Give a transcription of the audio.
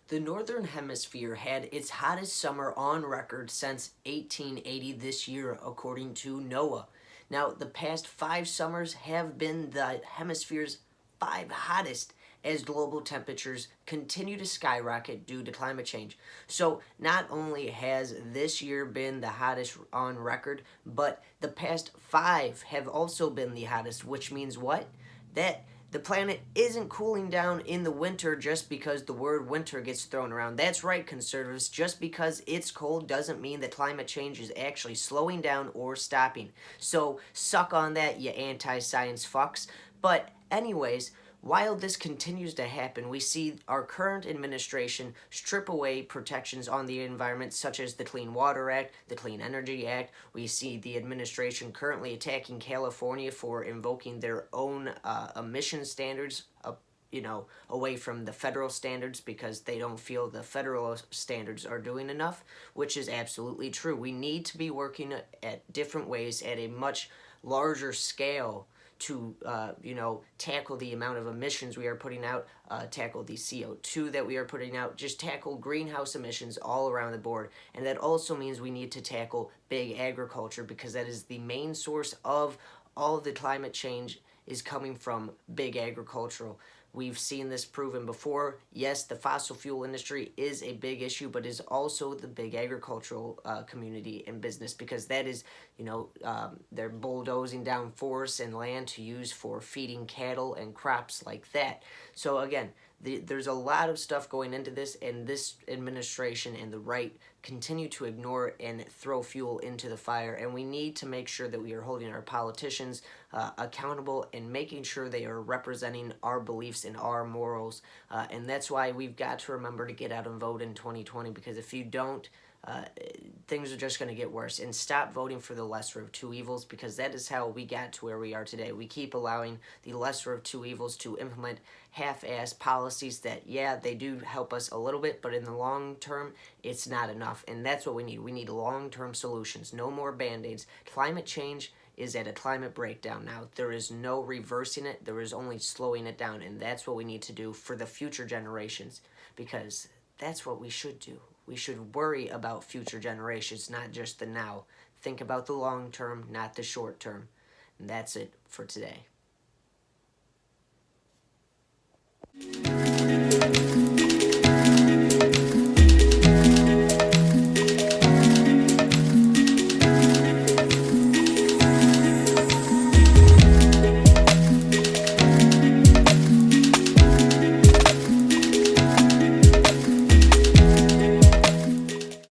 The Northern Hemisphere had its hottest summer on record since 1880 this year, according to NOAA. Now, the past 5 summers have been the hemisphere's 5 hottest as global temperatures continue to skyrocket due to climate change. So, not only has this year been the hottest on record, but the past 5 have also been the hottest, which means what? That the planet isn't cooling down in the winter just because the word winter gets thrown around. That's right, conservatives. Just because it's cold doesn't mean that climate change is actually slowing down or stopping. So suck on that, you anti-science fucks. But anyways, while this continues to happen, we see our current administration strip away protections on the environment, such as the Clean Water Act, the Clean Energy Act. We see the administration currently attacking California for invoking their own emission standards, away from the federal standards because they don't feel the federal standards are doing enough, which is absolutely true. We need to be working at different ways at a much larger scale to tackle the amount of emissions we are putting out, tackle the CO2 that we are putting out, just tackle greenhouse emissions all around the board. And that also means we need to tackle big agriculture because that is the main source of all of the climate change is coming from big agricultural. We've seen this proven before. Yes, the fossil fuel industry is a big issue, but is also the big agricultural community and business because that is, they're bulldozing down forests and land to use for feeding cattle and crops like that. So again, there's a lot of stuff going into this, and this administration and the right continue to ignore it and throw fuel into the fire. And we need to make sure that we are holding our politicians accountable and making sure they are representing our beliefs and our morals. And that's why we've got to remember to get out and vote in 2020, because if you don't, things are just going to get worse. And stop voting for the lesser of two evils, because that is how we got to where we are today. We keep allowing the lesser of two evils to implement half-ass policies that, yeah, they do help us a little bit, but in the long term, it's not enough. And that's what we need. We need long-term solutions. No more band-aids. Climate change is at a climate breakdown now. There is no reversing it. There is only slowing it down. And that's what we need to do for the future generations, because that's what we should do. We should worry about future generations, not just the now. Think about the long term, not the short term. And that's it for today.